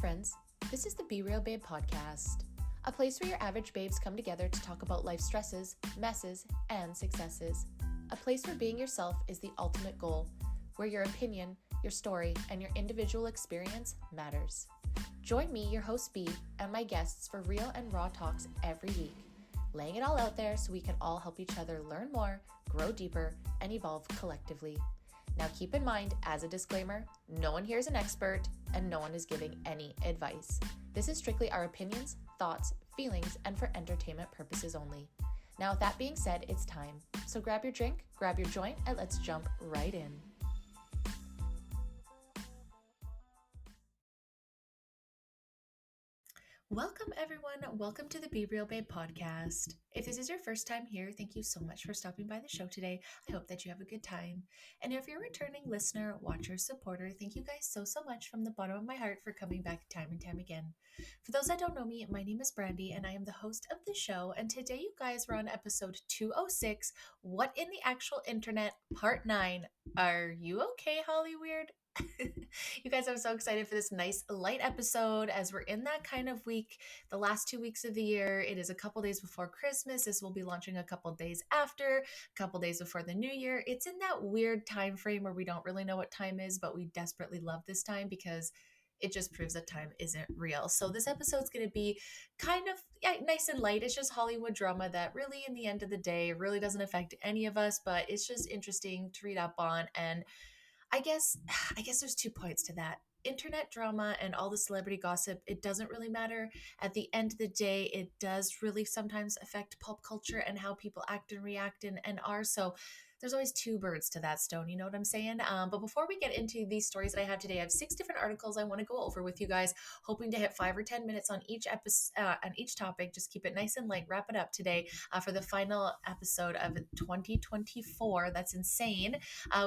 friends. This is the Be Real Babe podcast, a place where your average babes come together to talk about life stresses, messes, and successes. A place where being yourself is the ultimate goal, where your opinion, your story, and your individual experience matters. Join me, your host B, and my guests for real and raw talks every week, laying it all out there so we can all help each other learn more, grow deeper, and evolve collectively. Now keep in mind, as a disclaimer, no one here is an expert and no one is giving any advice. This is strictly our opinions, thoughts, feelings, and for entertainment purposes only. Now with that being said, it's time. So grab your drink, grab your joint, and let's jump right in. Welcome everyone, welcome to the Be Real Babe podcast. If this is your first time here, thank you so much for stopping by the show today. I hope that you have a good time. And if you're a returning listener, watcher, supporter, thank you guys so much from the bottom of my heart for coming back time and time again. For those that don't know me, my name is Brandy and I am the host of the show. And today you guys were on episode 206, What in the Actual Internet, Part 9. Are you okay, Hollyweird? You guys, I'm so excited for this nice light episode as we're in that kind of week, the last 2 weeks of the year. It is a couple days before Christmas. This will be launching a couple days after, a couple days before the new year. It's in that weird time frame where we don't really know what time is, but we desperately love this time because it just proves that time isn't real. So this episode's going to be kind of nice and light. It's just Hollywood drama that really, in the end of the day, really doesn't affect any of us, but it's just interesting to read up on. And I guess there's 2 points to that. Internet drama and all the celebrity gossip, it doesn't really matter. At the end of the day, it does really sometimes affect pop culture and how people act and react and are. So there's always 2 birds to that stone, you know what I'm saying? But before we get into these stories that I have today, I have 6 different articles I want to go over with you guys, hoping to hit 5 or 10 minutes on each episode, on each topic. Just keep it nice and light, wrap it up today for the final episode of 2024. That's insane.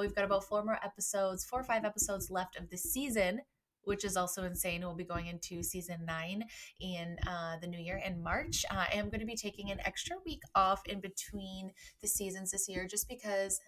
We've got about 4 or 5 episodes left of the season, which is also insane. We'll be going into season 9 in the new year in March. I am going to be taking an extra week off in between the seasons this year just because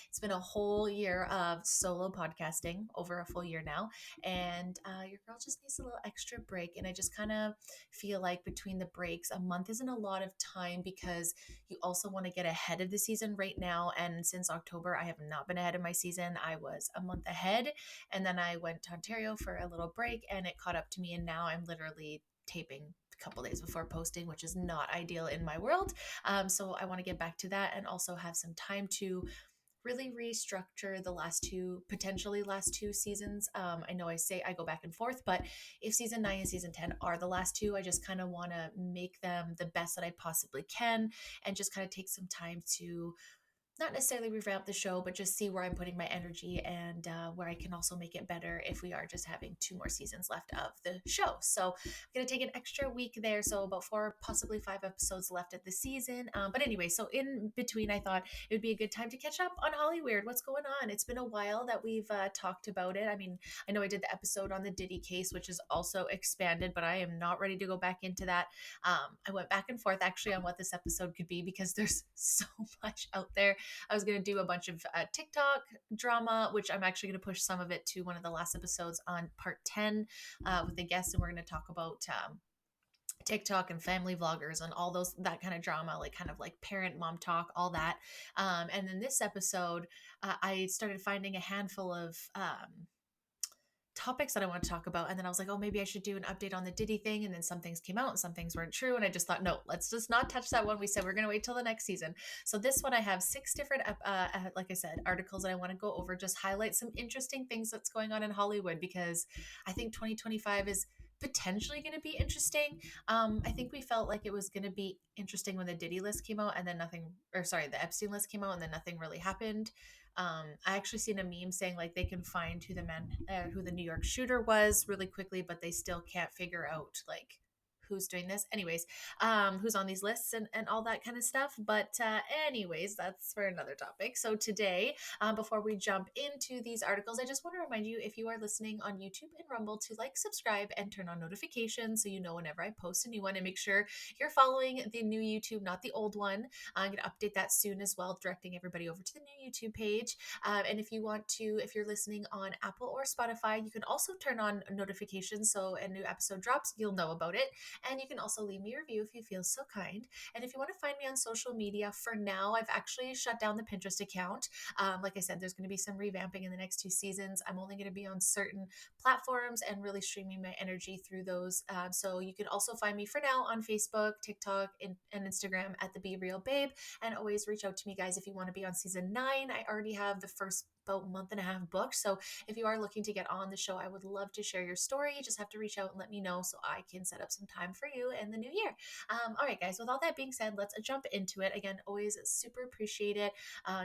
it's been a whole year of solo podcasting, over a full year now, and your girl just needs a little extra break. And I just kind of feel like between the breaks, a month isn't a lot of time because you also want to get ahead of the season right now. And since October, I have not been ahead of my season. I was a month ahead, and then I went to Ontario for a little break, and it caught up to me. And now I'm literally taping a couple days before posting, which is not ideal in my world. So I want to get back to that and also have some time to really restructure the potentially last two seasons. I know I say I go back and forth, but if season 9 and season 10 are the last 2, I just kind of want to make them the best that I possibly can and just kind of take some time to not necessarily revamp the show, but just see where I'm putting my energy and where I can also make it better if we are just having 2 more seasons left of the show. So I'm going to take an extra week there. So about 4, possibly 5 episodes left of the season. But anyway, so in between, I thought it would be a good time to catch up on Hollyweird. What's going on? It's been a while that we've talked about it. I mean, I know I did the episode on the Diddy case, which is also expanded, but I am not ready to go back into that. I went back and forth actually on what this episode could be because there's so much out there. I was going to do a bunch of TikTok drama, which I'm actually going to push some of it to one of the last episodes on part 10 with a guest. And we're going to talk about TikTok and family vloggers and all that kind of drama, like kind of like parent mom talk, all that. And then this episode, I started finding a handful of topics that I want to talk about. And then I was like, oh, maybe I should do an update on the Diddy thing. And then some things came out and some things weren't true. And I just thought, no, let's just not touch that one. We said we're going to wait till the next season. So this one, I have 6 different, like I said, articles that I want to go over, just highlight some interesting things that's going on in Hollywood, because I think 2025 is potentially going to be interesting. I think we felt like it was going to be interesting when the Diddy list came out and then the Epstein list came out and then nothing really happened. I actually seen a meme saying like they can find who the New York shooter was really quickly, but they still can't figure out like who's doing this. Anyways, who's on these lists and all that kind of stuff. But anyways, that's for another topic. So today, before we jump into these articles, I just want to remind you, if you are listening on YouTube and Rumble, to like, subscribe, and turn on notifications so you know whenever I post a new one, and make sure you're following the new YouTube, not the old one. I'm going to update that soon as well, directing everybody over to the new YouTube page. And if you want to, if you're listening on Apple or Spotify, you can also turn on notifications so a new episode drops, you'll know about it. And you can also leave me a review if you feel so kind. And if you want to find me on social media, for now, I've actually shut down the Pinterest account. Like I said, there's going to be some revamping in the next 2 seasons. I'm only going to be on certain platforms and really streaming my energy through those. So you can also find me for now on Facebook, TikTok, and Instagram at the Be Real Babe. And always reach out to me, guys, if you want to be on season 9. I already have the first about month and a half booked. So if you are looking to get on the show, I would love to share your story. You just have to reach out and let me know so I can set up some time for you in the new year. All right, guys, with all that being said, let's jump into it. Again, always super appreciate it.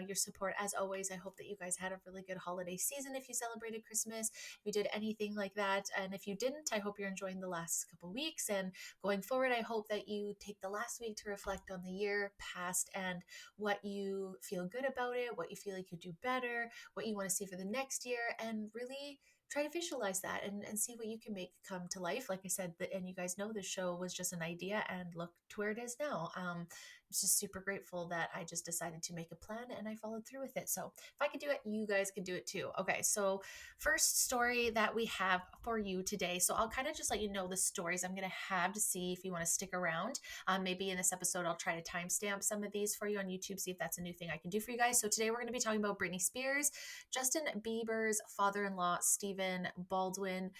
Your support as always. I hope that you guys had a really good holiday season if you celebrated Christmas, if you did anything like that. And if you didn't, I hope you're enjoying the last couple weeks. And going forward, I hope that you take the last week to reflect on the year past and what you feel good about it, what you feel like you do better, what you want to see for the next year, and really try to visualize that and see what you can make come to life. Like I said, and you guys know, the show was just an idea, and look to where it is now. I'm just super grateful that I just decided to make a plan and I followed through with it. So if I could do it, you guys could do it too. Okay, so first story that we have for you today. So I'll kind of just let you know the stories I'm going to have to see if you want to stick around. Maybe in this episode, I'll try to timestamp some of these for you on YouTube, see if that's a new thing I can do for you guys. So today we're going to be talking about Britney Spears, Justin Bieber's father-in-law, Stephen Baldwin,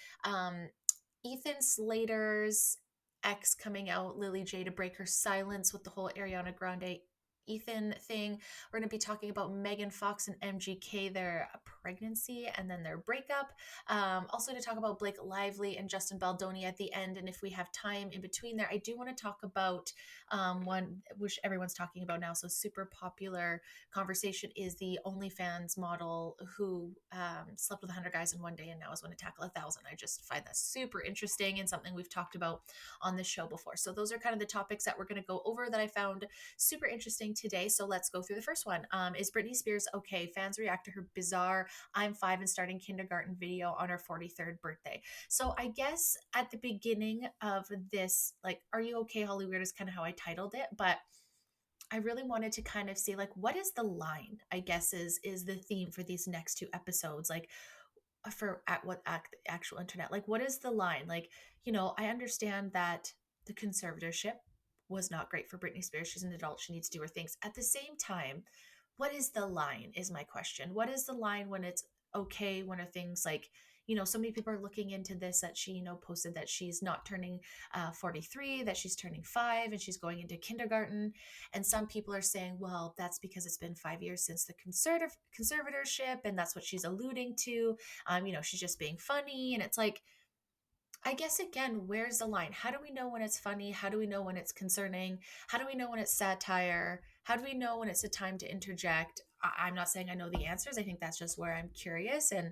Ethan Slater's ex coming out, Lily J, to break her silence with the whole Ariana Grande Ethan thing. We're going to be talking about Megan Fox and MGK, their pregnancy and then their breakup. Also to talk about Blake Lively and Justin Baldoni at the end. And if we have time in between there, I do want to talk about one which everyone's talking about now. So super popular conversation is the OnlyFans model who slept with 100 guys in one day and now is going to tackle 1,000. I just find that super interesting and something we've talked about on this show before. So those are kind of the topics that we're going to go over that I found super interesting today. So let's go through the first one. Is Britney Spears okay? Fans react to her bizarre "I'm 5 and starting kindergarten" video on her 43rd birthday. So I guess at the beginning of this, like, "Are you okay, Hollyweird" is kind of how I titled it, but I really wanted to kind of see, like, what is the line, I guess is the theme for these next 2 episodes. Like, for at what act the actual internet, like, what is the line? Like, I understand that the conservatorship was not great for Britney Spears. She's an adult, she needs to do her things. At the same time, what is the line is my question. What is the line when it's okay? When are things like, so many people are looking into this, that she, posted that she's not turning 43, that she's turning 5 and she's going into kindergarten. And some people are saying, well, that's because it's been 5 years since the conservatorship, and that's what she's alluding to. She's just being funny. And it's like, I guess, again, where's the line? How do we know when it's funny? How do we know when it's concerning? How do we know when it's satire? How do we know when it's a time to interject? I'm not saying I know the answers. I think that's just where I'm curious. And,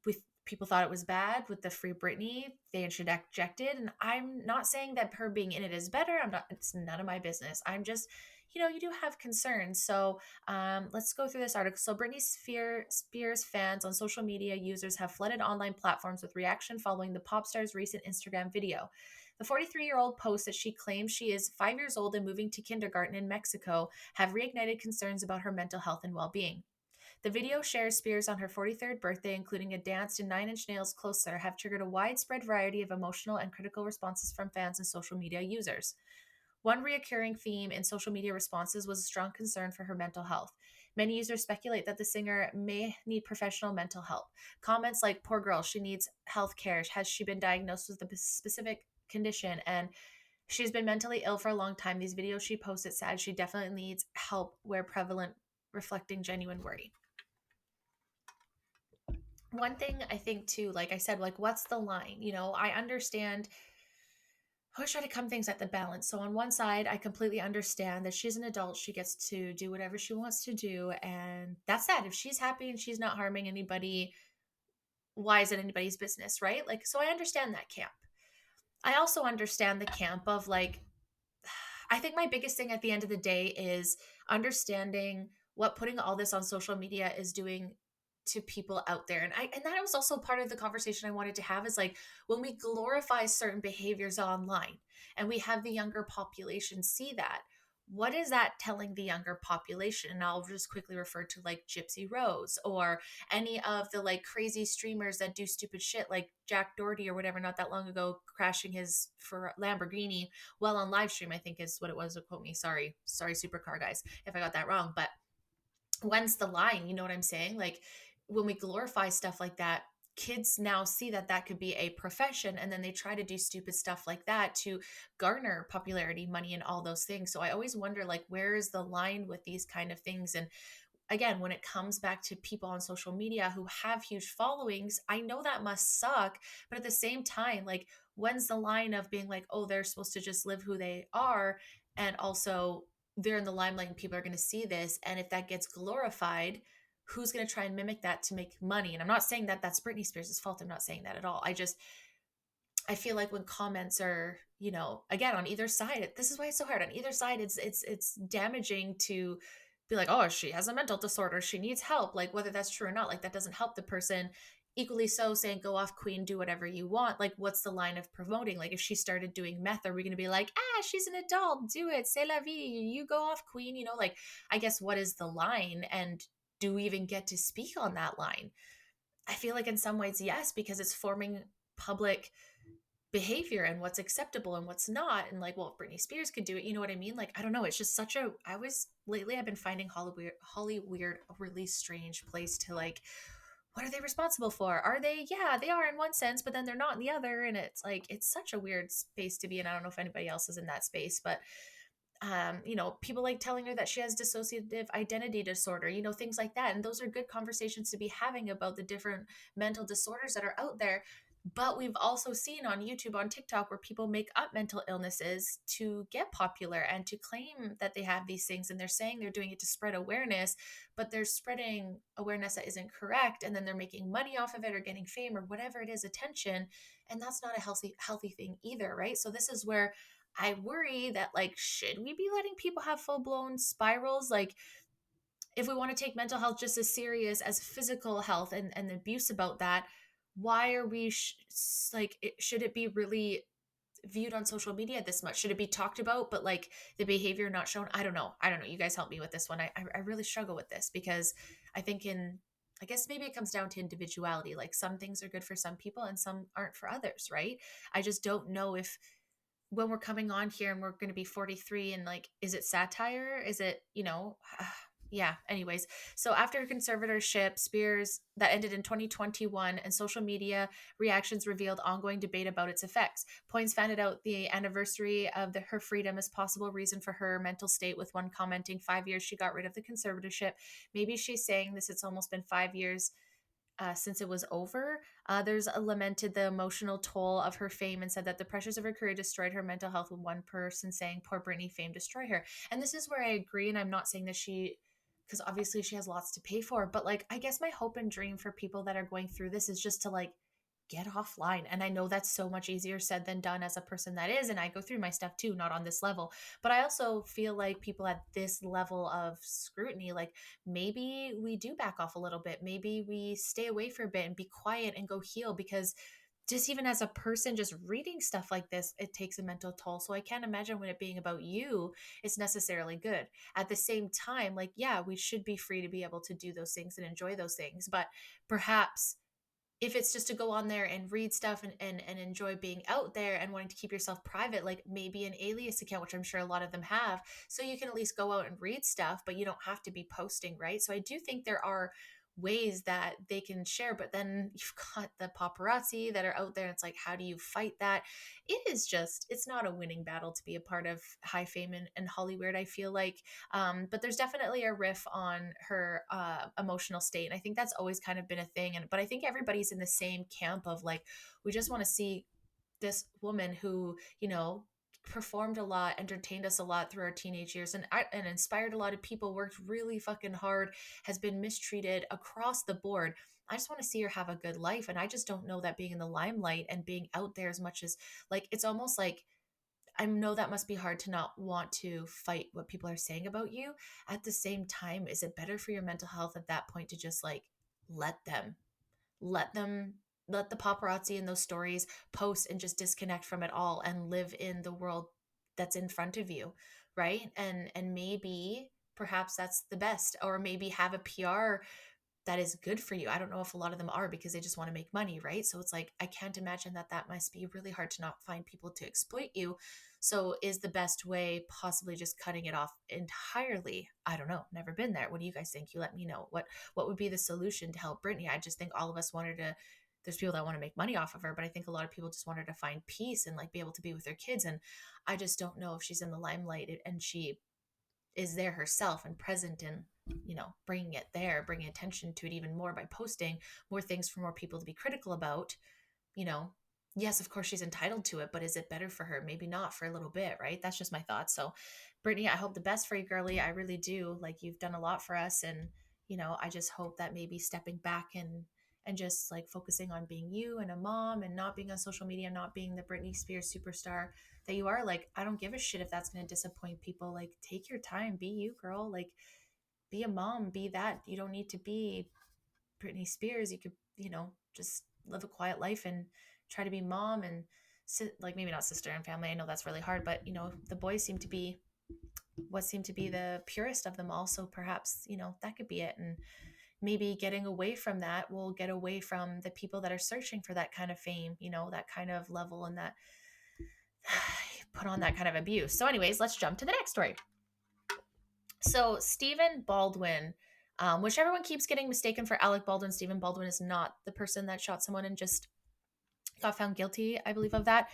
with people thought it was bad with the Free Britney, they interjected. And I'm not saying that her being in it is better. It's none of my business. I'm just, you do have concerns. So let's go through this article. So Britney Spears fans on social media users have flooded online platforms with reaction following the pop star's recent Instagram video. The 43-year-old posts that she claims she is 5 years old and moving to kindergarten in Mexico have reignited concerns about her mental health and well-being. The video shares Spears on her 43rd birthday, including a dance to Nine Inch Nails' Closer, have triggered a widespread variety of emotional and critical responses from fans and social media users. One recurring theme in social media responses was a strong concern for her mental health. Many users speculate that the singer may need professional mental help. Comments like, "Poor girl, she needs health care. Has she been diagnosed with a specific condition?" And "She's been mentally ill for a long time. These videos she posted sad she definitely needs help where prevalent," reflecting genuine worry. One thing I think too, like I said, like, what's the line? I understand. I always try to come things at the balance. So on one side, I completely understand that she's an adult. She gets to do whatever she wants to do. And that's that. If she's happy and she's not harming anybody, why is it anybody's business, right? Like, so I understand that camp. I also understand the camp of like, I think my biggest thing at the end of the day is understanding what putting all this on social media is doing to people out there. And that was also part of the conversation I wanted to have is like when we glorify certain behaviors online and we have the younger population see that, what is that telling the younger population? And I'll just quickly refer to like Gypsy Rose or any of the like crazy streamers that do stupid shit like Jack Doherty or whatever not that long ago crashing his for Lamborghini well on live stream, I think is what it was. Quote me. Sorry, supercar guys, if I got that wrong. But when's the line? You know what I'm saying? Like when we glorify stuff like that, kids now see that that could be a profession and then they try to do stupid stuff like that to garner popularity, money, and all those things. So I always wonder like where is the line with these kind of things? And again, when it comes back to people on social media who have huge followings, I know that must suck. But at the same time, like, when's the line of being like, oh, they're supposed to just live who they are? And also, they're in the limelight and people are going to see this. And if that gets glorified, who's going to try and mimic that to make money? And I'm not saying that that's Britney Spears' fault. I'm not saying that at all. I feel like when comments are, again on either side, this is why it's so hard. On either side, it's damaging to be like, oh, she has a mental disorder, she needs help. Like whether that's true or not, like that doesn't help the person. Equally so, saying go off queen, do whatever you want. Like what's the line of promoting? Like if she started doing meth, are we going to be like, she's an adult, do it, c'est la vie, you go off queen? Like I guess what is the line, and do we even get to speak on that line? I feel like in some ways yes, because it's forming public behavior and what's acceptable and what's not. And like, well, if Britney Spears could do it, you know what I mean? Like, I don't know. It's just such a, lately I've been finding Hollyweird a really strange place to like, what are they responsible for? Are they? Yeah, they are in one sense, but then they're not in the other. And it's like, it's such a weird space to be in. I don't know if anybody else is in that space, but people like telling her that she has dissociative identity disorder, things like that. And those are good conversations to be having about the different mental disorders that are out there. But we've also seen on YouTube, on TikTok, where people make up mental illnesses to get popular and to claim that they have these things. And they're saying they're doing it to spread awareness, but they're spreading awareness that isn't correct. And then they're making money off of it or getting fame or whatever it is, attention. And that's not a healthy thing either, right? So this is where I worry that like, should we be letting people have full blown spirals? Like, if we want to take mental health just as serious as physical health and abuse about that, why are we should it be really viewed on social media this much? Should it be talked about, but like the behavior not shown? I don't know. You guys help me with this one. I really struggle with this because I think I guess maybe it comes down to individuality. Like some things are good for some people and some aren't for others, right? I just don't know if when we're coming on here and we're going to be 43 and like, is it satire? Is it, yeah. Anyways, so after her conservatorship, Spears that ended in 2021 and social media reactions revealed ongoing debate about its effects. Points founded out the anniversary of her freedom as possible reason for her mental state, with one commenting 5 years she got rid of the conservatorship. Maybe she's saying this, it's almost been 5 years since it was over. Others lamented the emotional toll of her fame and said that the pressures of her career destroyed her mental health, with one person saying, poor Britney, fame destroy her. And this is where I agree. And I'm not saying that because obviously she has lots to pay for, but like, I guess my hope and dream for people that are going through this is just to like, get offline. And I know that's so much easier said than done as a person that is. And I go through my stuff too, not on this level. But I also feel like people at this level of scrutiny, like maybe we do back off a little bit. Maybe we stay away for a bit and be quiet and go heal, because just even as a person, just reading stuff like this, it takes a mental toll. So I can't imagine when it being about you, it's necessarily good. At the same time, like, yeah, we should be free to be able to do those things and enjoy those things. But perhaps if it's just to go on there and read stuff and enjoy being out there and wanting to keep yourself private, like maybe an alias account, which I'm sure a lot of them have, so you can at least go out and read stuff, but you don't have to be posting, right? So I do think there are ways that they can share, but then you've got the paparazzi that are out there. And it's like, how do you fight that? It's not a winning battle to be a part of high fame and Hollyweird, I feel like. But there's definitely a riff on her emotional state. And I think that's always kind of been a thing. But I think everybody's in the same camp of like, we just want to see this woman who, performed a lot, entertained us a lot through our teenage years, and inspired a lot of people, worked really fucking hard, has been mistreated across the board. I just want to see her have a good life. And I just don't know that being in the limelight and being out there as much as, like, it's almost like, I know that must be hard to not want to fight what people are saying about you. At the same time, is it better for your mental health at that point to just like let them, let them, let the paparazzi and those stories post and just disconnect from it all and live in the world that's in front of you, right? And maybe perhaps that's the best, or maybe have a PR that is good for you. I don't know if a lot of them are, because they just want to make money, right? So it's like, I can't imagine that that must be really hard to not find people to exploit you. So is the best way possibly just cutting it off entirely? I don't know. Never been there. What do you guys think? You let me know. What would be the solution to help Britney? I just think all of us wanted to, there's people that want to make money off of her, but I think a lot of people just wanted to find peace and like be able to be with their kids. And I just don't know if she's in the limelight and she is there herself and present, and bringing it there, bringing attention to it even more by posting more things for more people to be critical about. you know yes, of course she's entitled to it, but is it better for her? Maybe not, for a little bit, right? That's just my thoughts. So Brittany, I hope the best for you, girly. I really do. Like, you've done a lot for us, and I just hope that maybe stepping back and just like focusing on being you and a mom, and not being on social media, not being the Britney Spears superstar that you are. Like, I don't give a shit if that's going to disappoint people. Like, take your time, be you, girl. Like, be a mom, be that. You don't need to be Britney Spears. You could, just live a quiet life and try to be mom and like, maybe not sister and family. I know that's really hard, but the boys seem to be what seem to be the purest of them all. So perhaps, that could be it. And maybe getting away from that will get away from the people that are searching for that kind of fame, that kind of level, and that put on that kind of abuse. So anyways, let's jump to the next story. So Stephen Baldwin, which everyone keeps getting mistaken for Alec Baldwin. Stephen Baldwin is not the person that shot someone and just got found guilty, I believe, of that.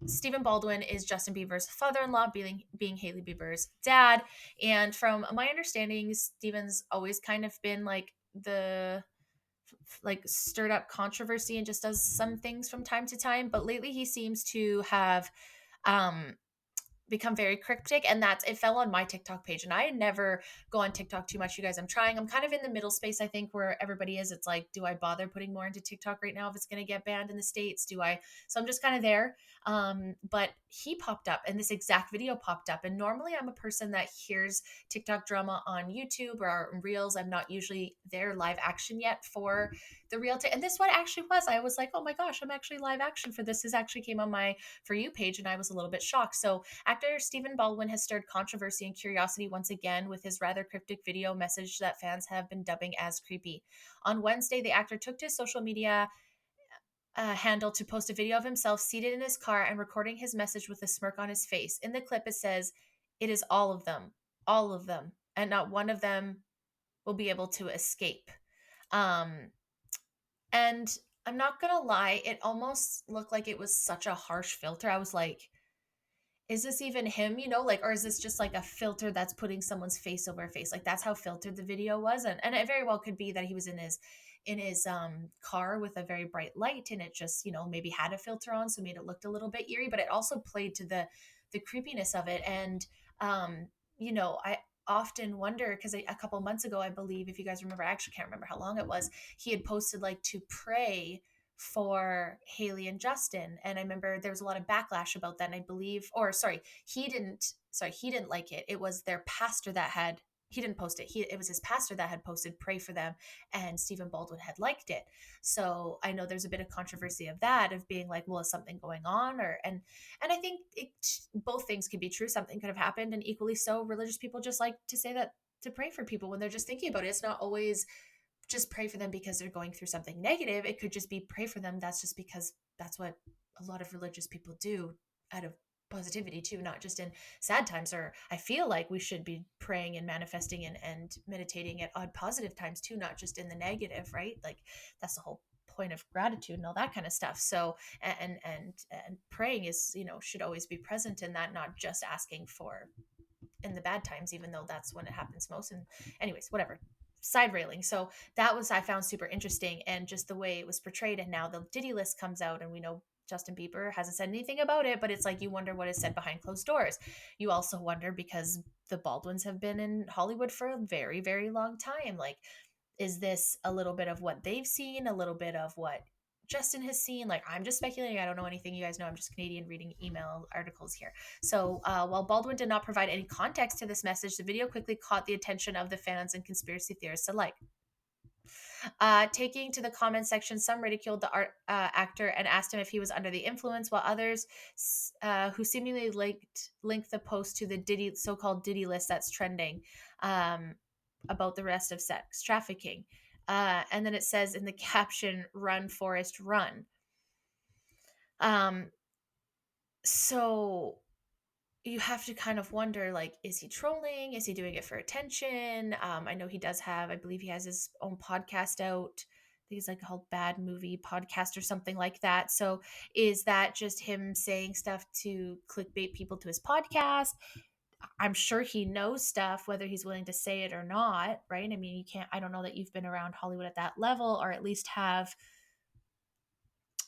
Stephen Baldwin is Justin Bieber's father-in-law, being Hailey Bieber's dad. And from my understanding, Stephen's always kind of been like the stirred up controversy and just does some things from time to time. But lately he seems to have um become very cryptic, and that's it fell on my TikTok page. And I never go on TikTok too much, you guys. I'm kind of in the middle space, I think, where everybody is. It's like, do I bother putting more into TikTok right now if it's going to get banned in the States? So I'm just kind of there. But he popped up, and this exact video popped up. And normally I'm a person that hears TikTok drama on YouTube or Reels. I'm not usually there live action yet for the real and this one actually was. I was like, oh my gosh, I'm actually live action for this. This actually came on my For You page, and I was a little bit shocked. So actor Stephen Baldwin has stirred controversy and curiosity once again with his rather cryptic video message that fans have been dubbing as creepy. On Wednesday, the actor took to his social media handle to post a video of himself seated in his car and recording his message with a smirk on his face. In the clip, it says, "It is all of them, and not one of them will be able to escape." Um, and I'm not gonna lie, it almost looked like it was such a harsh filter. I was like, is this even him, like, or is this just like a filter that's putting someone's face over a face? Like, that's how filtered the video was. And it very well could be that he was in his car with a very bright light, and it just, maybe had a filter on, so made it looked a little bit eerie, but it also played to the creepiness of it. And I often wonder, because a couple months ago, I believe, if you guys remember, I actually can't remember how long it was, he had posted like to pray for Haley and Justin. And I remember there was a lot of backlash about that. And I believe, or sorry, he didn't like it. It was their pastor that had, he didn't post it. It was his pastor that had posted pray for them, and Stephen Baldwin had liked it. So I know there's a bit of controversy of that, of being like, well, is something going on? And I think both things could be true. Something could have happened, and equally so, religious people just like to say that, to pray for people when they're just thinking about it. It's not always just pray for them because they're going through something negative. It could just be pray for them. That's just because that's what a lot of religious people do, out of positivity too, not just in sad times. Or I feel like we should be praying and manifesting and meditating at odd positive times too, not just in the negative, right? Like, that's the whole point of gratitude and all that kind of stuff. So and praying is, should always be present in that, not just asking for in the bad times, even though that's when it happens most. And anyways, whatever, side railing. So that was, I found super interesting, and just the way it was portrayed. And now the Diddy list comes out, and we know Justin Bieber hasn't said anything about it, but it's like you wonder what is said behind closed doors. You also wonder because the Baldwins have been in Hollywood for a very, very long time. Like, is this a little bit of what they've seen, a little bit of what Justin has seen? Like, I'm just speculating. I don't know anything. You guys know I'm just Canadian reading email articles here. So while Baldwin did not provide any context to this message, the video quickly caught the attention of the fans and conspiracy theorists alike. Taking to the comment section, some ridiculed the actor and asked him if he was under the influence, while others who seemingly linked the post to the Diddy so-called Diddy list that's trending about the rest of sex trafficking. And then it says in the caption, "Run, Forrest, run." Um, so you have to kind of wonder, like, is he trolling? Is he doing it for attention? I know he does have, I believe he has his own podcast out. I think it's like called Bad Movie Podcast or something like that. So is that just him saying stuff to clickbait people to his podcast? I'm sure he knows stuff, whether he's willing to say it or not, right? I mean, I don't know that you've been around Hollywood at that level or at least have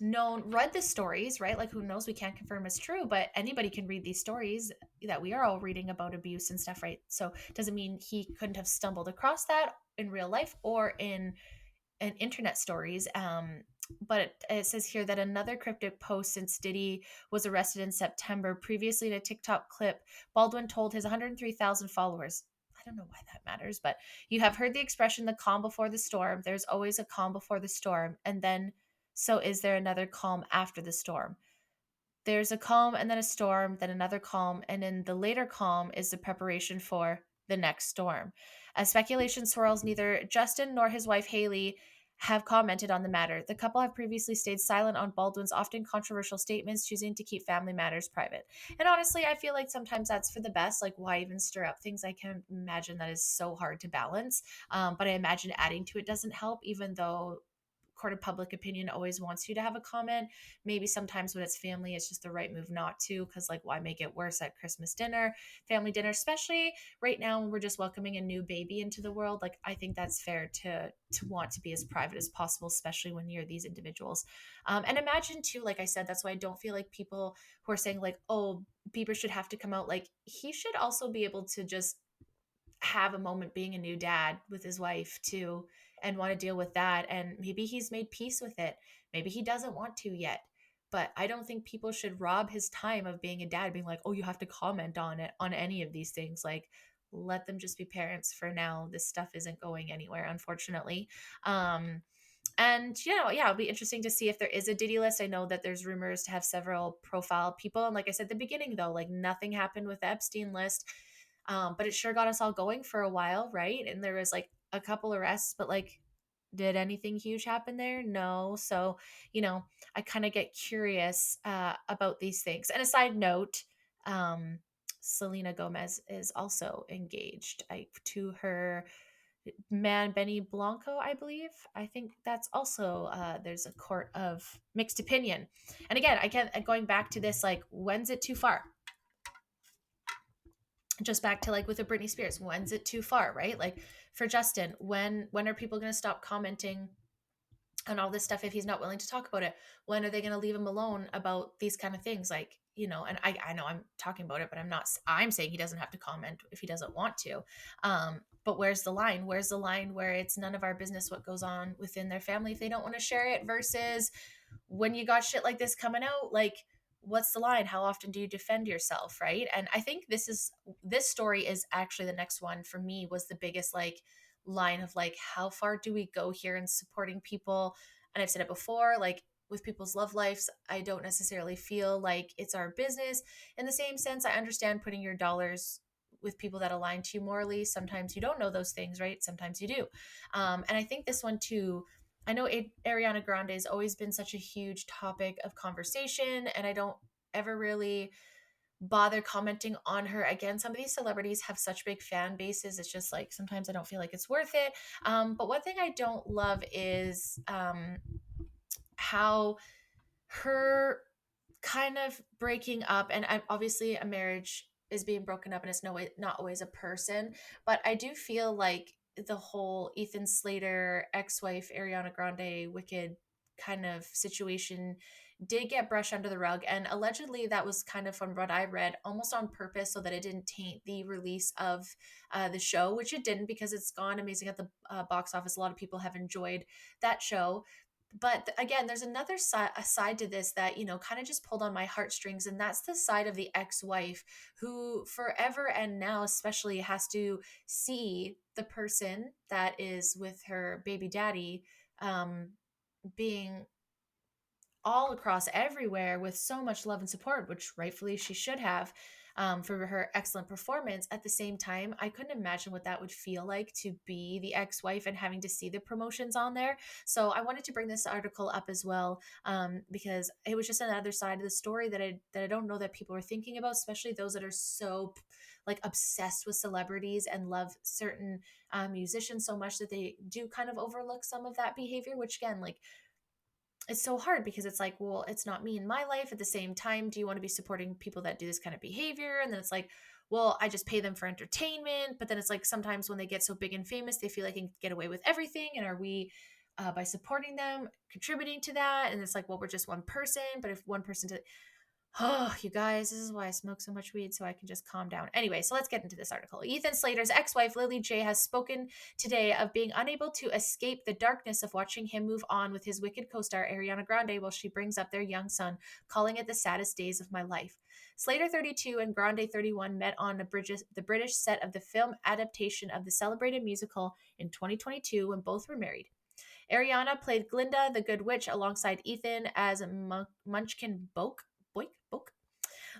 read the stories, right? Like, who knows, we can't confirm it's true, but anybody can read these stories that we are all reading about abuse and stuff, right? So doesn't mean he couldn't have stumbled across that in real life or in internet stories. But it says here that another cryptic post since Diddy was arrested in September. Previously, in a TikTok clip, Baldwin told his 103,000 followers, I don't know why that matters, but "You have heard the expression, the calm before the storm. There's always a calm before the storm. And then, so is there another calm after the storm? There's a calm and then a storm, then another calm, and in the later calm is the preparation for the next storm." As speculation swirls, neither Justin nor his wife Haley have commented on the matter. The couple have previously stayed silent on Baldwin's often controversial statements, choosing to keep family matters private. And honestly, I feel like sometimes that's for the best. Like, why even stir up things? I can imagine that is so hard to balance. But I imagine adding to it doesn't help, even though court of public opinion always wants you to have a comment. Maybe sometimes when it's family, it's just the right move not to, because like, why make it worse at Christmas dinner, family dinner, especially right now when we're just welcoming a new baby into the world. Like, I think that's fair to want to be as private as possible, especially when you're these individuals. And imagine too, like I said, that's why I don't feel like people who are saying like, oh, Bieber should have to come out, like, he should also be able to just have a moment being a new dad with his wife too, and want to deal with that. And maybe he's made peace with it. Maybe he doesn't want to yet. But I don't think people should rob his time of being a dad, being like, oh, you have to comment on it, on any of these things. Like, let them just be parents for now. This stuff isn't going anywhere, unfortunately. And yeah, it'll be interesting to see if there is a Diddy list. I know that there's rumors to have several profile people. And like I said at the beginning, though, like, nothing happened with the Epstein list. But it sure got us all going for a while, right? And there was like a couple arrests, but like, did anything huge happen there? No. So, I kind of get curious about these things. And a side note, Selena Gomez is also engaged to her man, Benny Blanco, I believe. I think that's also, there's a court of mixed opinion. And again, going back to this, like, when's it too far? Just back to like with a Britney Spears, when's it too far, right? Like for Justin, when are people going to stop commenting on all this stuff if he's not willing to talk about it? When are they going to leave him alone about these kind of things? Like, and I know I'm talking about it, but I'm saying he doesn't have to comment if he doesn't want to. But where's the line? Where's the line where it's none of our business what goes on within their family if they don't want to share it, versus when you got shit like this coming out, like, what's the line? How often do you defend yourself, right? And I think this story is actually the next one for me, was the biggest like line of like, how far do we go here in supporting people? And I've said it before, like, with people's love lives, I don't necessarily feel like it's our business. In the same sense, I understand putting your dollars with people that align to you morally. Sometimes you don't know those things, right? Sometimes you do. And I think this one too, I know Ariana Grande has always been such a huge topic of conversation, and I don't ever really bother commenting on her. Again, some of these celebrities have such big fan bases. It's just like, sometimes I don't feel like it's worth it. But one thing I don't love is how her kind of breaking up, and obviously a marriage is being broken up and it's not always a person, but I do feel like the whole Ethan Slater ex-wife Ariana Grande Wicked kind of situation did get brushed under the rug. And allegedly, that was kind of, from what I read, almost on purpose so that it didn't taint the release of the show, which it didn't, because it's gone amazing at the box office. A lot of people have enjoyed that show. But again, there's another side to this that, kind of just pulled on my heartstrings. And that's the side of the ex-wife who forever and now especially has to see the person that is with her baby daddy um, being all across everywhere with so much love and support, which rightfully she should have, for her excellent performance. At the same time, I couldn't imagine what that would feel like to be the ex-wife and having to see the promotions on there. So I wanted to bring this article up as well, because it was just another side of the story that I don't know that people are thinking about, especially those that are so like obsessed with celebrities and love certain musicians so much that they do kind of overlook some of that behavior, which again, like, it's so hard because it's like, well, it's not me in my life. At the same time, do you want to be supporting people that do this kind of behavior? And then it's like, well, I just pay them for entertainment. But then it's like, sometimes when they get so big and famous, they feel like they can get away with everything. And are we, by supporting them, contributing to that? And it's like, well, we're just one person. But if one person did, oh, you guys, this is why I smoke so much weed, so I can just calm down. Anyway, so let's get into this article. Ethan Slater's ex-wife, Lily J, has spoken today of being unable to escape the darkness of watching him move on with his Wicked co-star Ariana Grande while she brings up their young son, calling it the saddest days of my life. Slater, 32, and Grande, 31, met on the British set of the film adaptation of the celebrated musical in 2022 when both were married. Ariana played Glinda, the Good Witch, alongside Ethan as Munchkin Boik.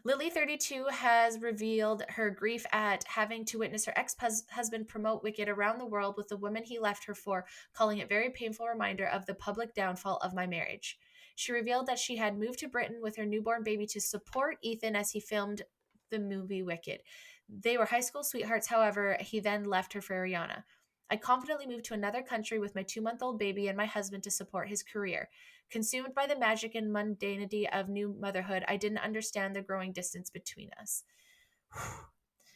Lily, 32, has revealed her grief at having to witness her ex-husband promote Wicked around the world with the woman he left her for, calling it a very painful reminder of the public downfall of my marriage. She revealed that she had moved to Britain with her newborn baby to support Ethan as he filmed the movie Wicked. They were high school sweethearts, however, he then left her for Ariana. I confidently moved to another country with my 2-month-old baby and my husband to support his career. Consumed by the magic and mundanity of new motherhood, I didn't understand the growing distance between us.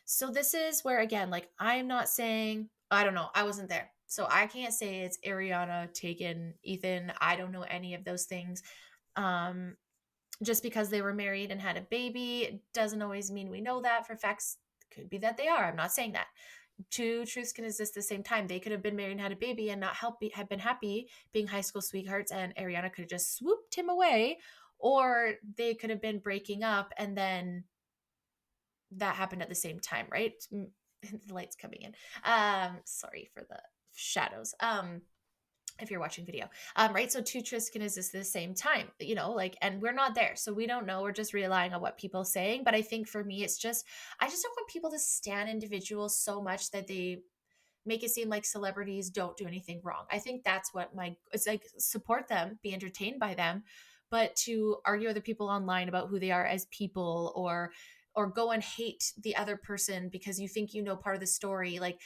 So this is where, again, like, I'm not saying, I don't know, I wasn't there. So I can't say it's Ariana taken Ethan. I don't know any of those things. Just because they were married and had a baby doesn't always mean we know that for facts. It could be that they are. I'm not saying that. Two truths can exist at the same time. They could have been married and had a baby and not have been happy being high school sweethearts, and Ariana could have just swooped him away, or they could have been breaking up and then that happened at the same time, right? The light's coming in. Sorry for the shadows. If you're watching video, right? So two truths can exist at the same time, like, and we're not there, so we don't know. We're just relying on what people are saying. But I think for me, it's just, I just don't want people to stand individuals so much that they make it seem like celebrities don't do anything wrong. I think that's what it's like, support them, be entertained by them, but to argue with other people online about who they are as people, or go and hate the other person because you think you know part of the story. Like,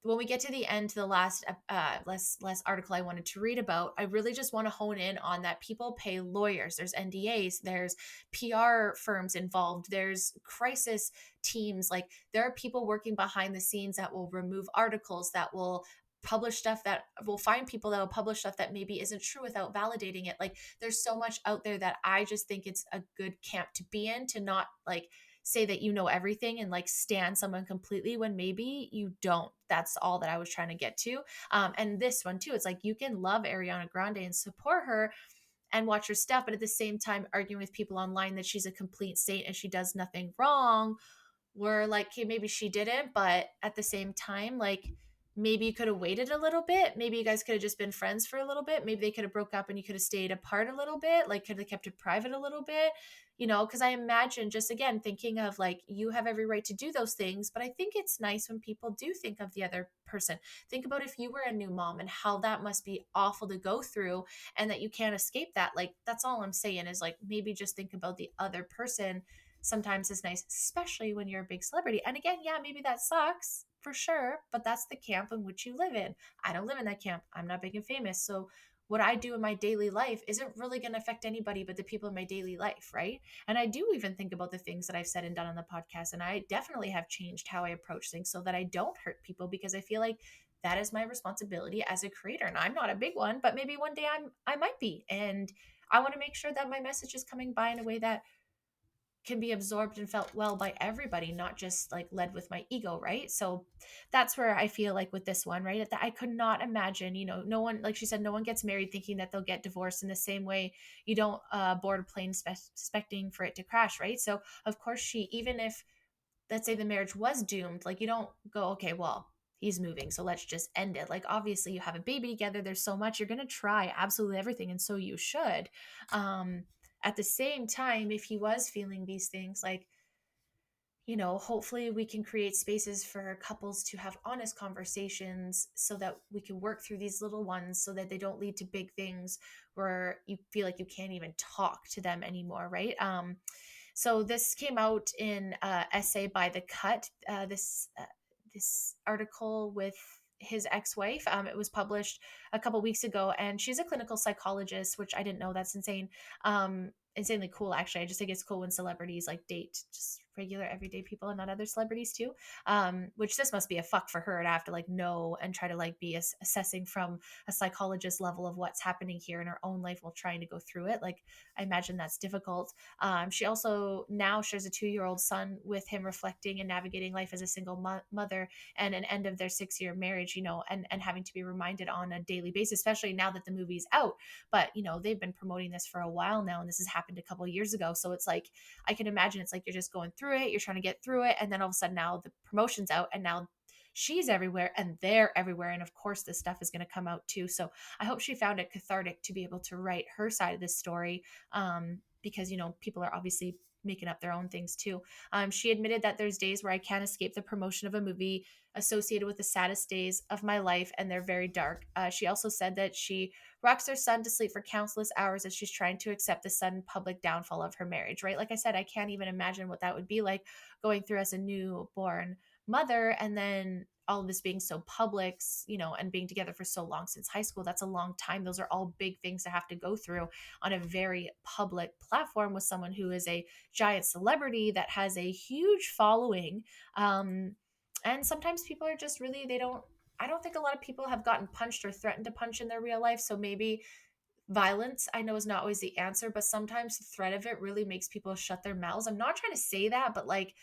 when we get to the end, to the last article I wanted to read about, I really just want to hone in on that. People pay lawyers, there's NDAs, there's PR firms involved, there's crisis teams. Like, there are people working behind the scenes that will remove articles, that will publish stuff, that will find people that will publish stuff that maybe isn't true without validating it. Like, there's so much out there that I just think it's a good camp to be in, to not like say that you know everything and like stand someone completely when maybe you don't. That's all that I was trying to get to. And this one too, it's like, you can love Ariana Grande and support her and watch her stuff, but at the same time arguing with people online that she's a complete saint and she does nothing wrong. We're like, okay, maybe she didn't, but at the same time, like, maybe you could have waited a little bit. Maybe you guys could have just been friends for a little bit. Maybe they could have broke up and you could have stayed apart a little bit. Like, could have kept it private a little bit, because I imagine, just again, thinking of like, you have every right to do those things, but I think it's nice when people do think of the other person. Think about if you were a new mom and how that must be awful to go through, and that you can't escape that. Like, that's all I'm saying, is like, maybe just think about the other person. Sometimes it's nice, especially when you're a big celebrity. And again, yeah, maybe that sucks for sure, but that's the camp in which you live in. I don't live in that camp. I'm not big and famous. So what I do in my daily life isn't really going to affect anybody but the people in my daily life, right? And I do even think about the things that I've said and done on the podcast. And I definitely have changed how I approach things so that I don't hurt people, because I feel like that is my responsibility as a creator. And I'm not a big one, but maybe one day I might be. And I want to make sure that my message is coming by in a way that can be absorbed and felt well by everybody, not just like led with my ego, right? So that's where I feel like with this one, right? That I could not imagine, no one, like she said, no one gets married thinking that they'll get divorced in the same way you don't board a plane expecting for it to crash, right? So of course even if, let's say the marriage was doomed, like you don't go, okay, well, he's moving, so let's just end it. Like obviously you have a baby together, there's so much, you're going to try absolutely everything, and so you should. um at the same time, if he was feeling these things, like, hopefully we can create spaces for couples to have honest conversations so that we can work through these little ones so that they don't lead to big things where you feel like you can't even talk to them anymore, right? So this came out in essay by The Cut. This article with his ex-wife. It was published a couple weeks ago, and she's a clinical psychologist, which I didn't know. That's insane. Insanely cool, actually. I just think it's cool when celebrities like date just regular everyday people and not other celebrities too. Which this must be a fuck for her to have to like know and try to like be assessing from a psychologist level of what's happening here in her own life while trying to go through it. Like, I imagine that's difficult. She also now shares a 2-year-old son with him, reflecting and navigating life as a single mother and an end of their 6-year marriage, and having to be reminded on a daily basis, especially now that the movie's out. But, they've been promoting this for a while now, and this has happened a couple of years ago. So it's like, I can imagine it's like you're just going through it, you're trying to get through it. And then all of a sudden now the promotion's out, and now she's everywhere and they're everywhere. And of course, this stuff is going to come out too. So I hope she found it cathartic to be able to write her side of this story. Because, people are obviously making up their own things too. She admitted that there's days where I can't escape the promotion of a movie associated with the saddest days of my life, and they're very dark. She also said that she rocks her son to sleep for countless hours as she's trying to accept the sudden public downfall of her marriage, right? Like I said, I can't even imagine what that would be like going through as a newborn mother, and then all of this being so public, and being together for so long since high school. That's a long time. Those are all big things to have to go through on a very public platform with someone who is a giant celebrity that has a huge following. And sometimes people are just really, I don't think a lot of people have gotten punched or threatened to punch in their real life. So maybe violence, I know, is not always the answer, but sometimes the threat of it really makes people shut their mouths. I'm not trying to say that, but like,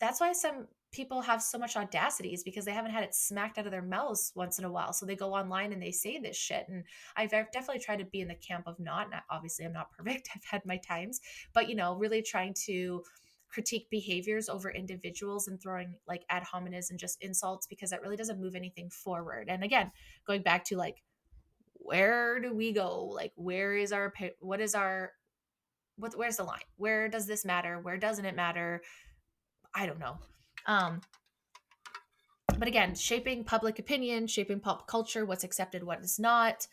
that's why some people have so much audacity, is because they haven't had it smacked out of their mouths once in a while. So they go online and they say this shit. And I've definitely tried to be in the camp of not, and obviously I'm not perfect. I've had my times, but really trying to critique behaviors over individuals and throwing like ad hominems and just insults, because that really doesn't move anything forward. And again, going back to like, where do we go? Like, where is our, what is our, where's the line? Where does this matter? Where doesn't it matter? I don't know. Um, but again, shaping public opinion, shaping pop culture, what's accepted, what is not.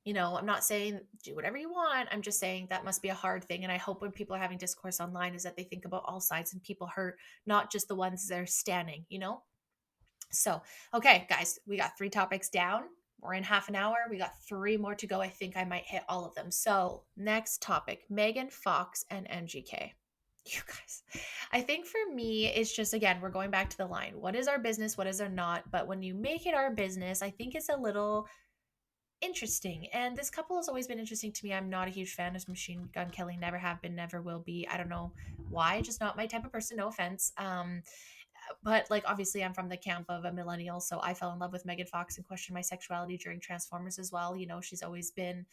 I'm not saying do whatever you want. I'm just saying that must be a hard thing. And I hope when people are having discourse online is that they think about all sides and people hurt, not just the ones that are standing. So, okay, guys, we got 3 topics down. We're in half an hour. We got 3 more to go. I think I might hit all of them. So, next topic, Megan Fox and MGK. You guys, I think for me, it's just, again, we're going back to the line. What is our business? What is our not? But when you make it our business, I think it's a little interesting. And this couple has always been interesting to me. I'm not a huge fan of Machine Gun Kelly, never have been, never will be. I don't know why, just not my type of person, no offense. But like, obviously I'm from the camp of a millennial, so I fell in love with Megan Fox and questioned my sexuality during Transformers as well. She's always been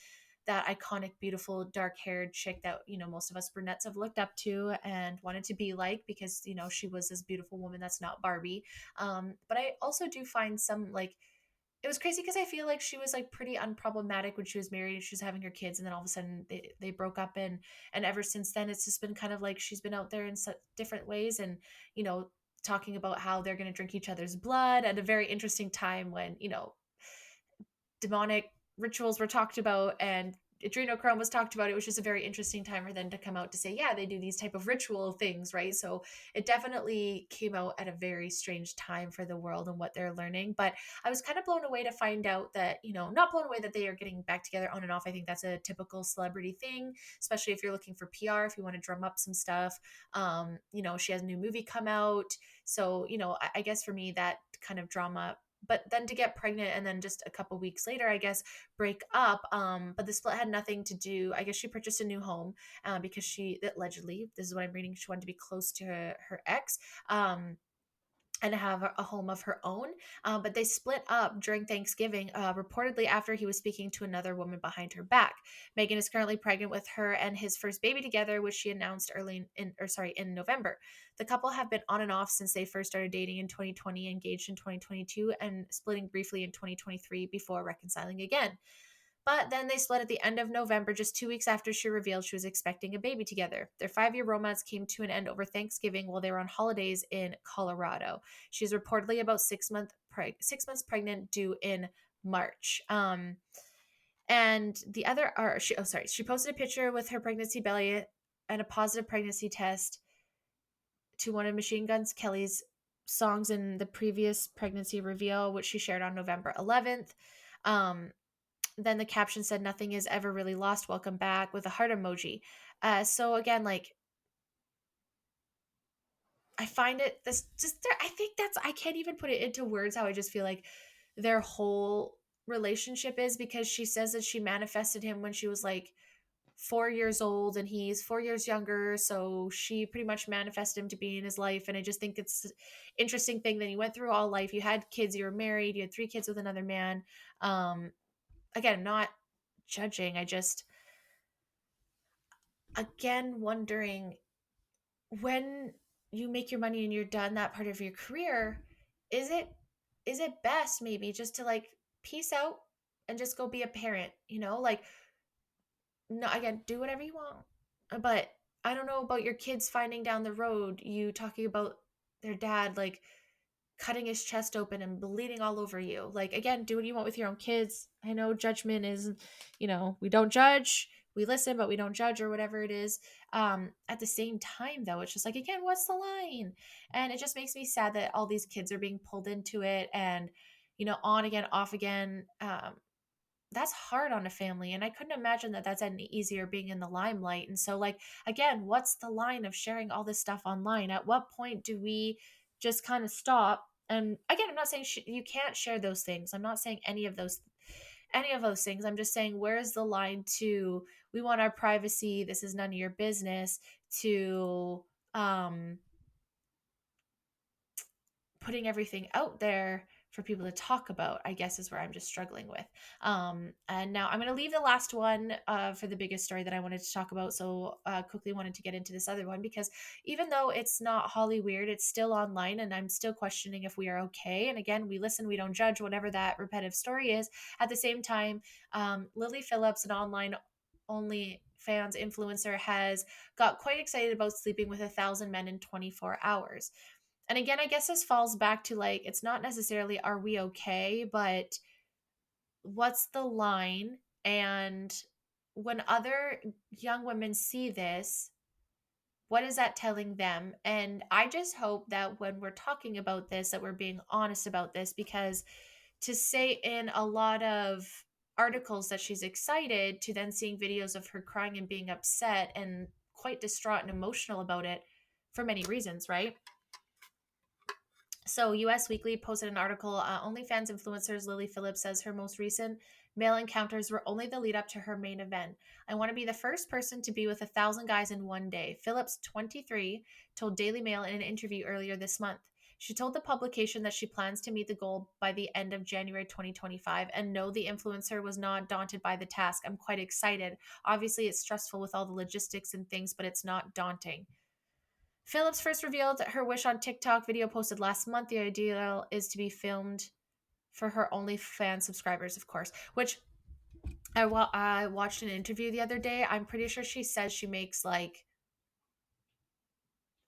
that iconic, beautiful, dark-haired chick that most of us brunettes have looked up to and wanted to be like, because she was this beautiful woman that's not Barbie. But I also do find some, like, it was crazy because I feel like she was like pretty unproblematic when she was married and she was having her kids, and then all of a sudden they broke up, and ever since then it's just been kind of like she's been out there in different ways, and you know talking about how they're going to drink each other's blood at a very interesting time when demonic rituals were talked about and adrenochrome was talked about. It was just a very interesting time for them to come out to say, yeah, they do these type of ritual things, right? So it definitely came out at a very strange time for the world and what they're learning. But I was kind of blown away to find out that, not blown away that they are getting back together on and off. I think that's a typical celebrity thing, especially if you're looking for PR, if you want to drum up some stuff. She has a new movie come out. So, I guess for me, that kind of drama but then to get pregnant and then just a couple weeks later, I guess, break up. But the split had nothing to do. I guess she purchased a new home because she allegedly, this is what I'm reading, she wanted to be close to her ex. And have a home of her own. But they split up during Thanksgiving, reportedly after he was speaking to another woman behind her back. Megan is currently pregnant with her and his first baby together, which she announced in November. The couple have been on and off since they first started dating in 2020, engaged in 2022, and splitting briefly in 2023 before reconciling again. But then they split at the end of November, just 2 weeks after she revealed she was expecting a baby together. Their 5-year romance came to an end over Thanksgiving while they were on holidays in Colorado. She's reportedly about 6 months pregnant, due in March. And the other, or she posted a picture with her pregnancy belly and a positive pregnancy test to one of Machine Gun Kelly's songs in the previous pregnancy reveal, which she shared on November 11th. Then the caption said, "Nothing is ever really lost. Welcome back," with a heart emoji. So again, like, I find it this just I think that's I can't even put it into words how I just feel like their whole relationship is, because she says that she manifested him when she was like 4 years old and he's 4 years younger. So she pretty much manifested him to be in his life. And I just think it's an interesting thing that you went through all life. You had kids, you were married, you had 3 kids with another man. Again, not judging. I just, again, wondering, when you make your money and you're done that part of your career, is it best maybe just to like peace out and just go be a parent, like, no, again, do whatever you want, but I don't know about your kids finding down the road you talking about their dad like cutting his chest open and bleeding all over you. Like, again, do what you want with your own kids. I know judgment is, we don't judge, we listen, but we don't judge, or whatever it is. At the same time, though, it's just like, again, what's the line? And it just makes me sad that all these kids are being pulled into it, and on again, off again. That's hard on a family, and I couldn't imagine that that's any easier being in the limelight. And so, like, again, what's the line of sharing all this stuff online? At what point do we just kind of stop? And again, I'm not saying you can't share those things. I'm not saying any of those things. I'm just saying, where's the line to, we want our privacy, this is none of your business, to putting everything out there for people to talk about, I guess, is where I'm just struggling with. And now I'm going to leave the last one for the biggest story that I wanted to talk about. So quickly wanted to get into this other one, because even though it's not Hollyweird, it's still online, and I'm still questioning if we are okay. And again, we listen, we don't judge, whatever that repetitive story is. At the same time, Lily Phillips, an online only fans influencer, has got quite excited about sleeping with 1,000 men in 24 hours. And again, I guess this falls back to, like, it's not necessarily are we okay, but what's the line? And when other young women see this, what is that telling them? And I just hope that when we're talking about this, that we're being honest about this, because to say in a lot of articles that she's excited, to then seeing videos of her crying and being upset and quite distraught and emotional about it for many reasons, right? So, US Weekly posted an article. OnlyFans influencers Lily Phillips says her most recent male encounters were only the lead up to her main event. "I want to be the first person to be with 1,000 guys in one day," Phillips, 23, told Daily Mail in an interview earlier this month. She told the publication that she plans to meet the goal by the end of January 2025. And no, the influencer was not daunted by the task. "I'm quite excited. Obviously, it's stressful with all the logistics and things, but it's not daunting." Phillips first revealed her wish on TikTok video posted last month. The ideal is to be filmed for her OnlyFans subscribers, of course, which I watched an interview the other day. I'm pretty sure she says she makes like,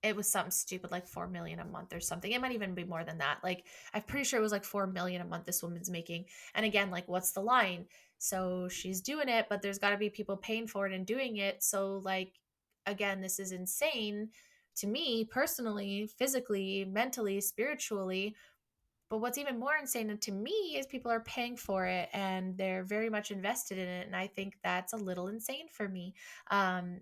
it was something stupid like 4 million a month or something. It might even be more than that. Like, I'm pretty sure it was like 4 million a month this woman's making. And again, like, what's the line? So she's doing it, but there's got to be people paying for it and doing it. So, like, again, this is insane to me personally, physically, mentally, spiritually. But what's even more insane to me is people are paying for it and they're very much invested in it. And I think that's a little insane for me. Um,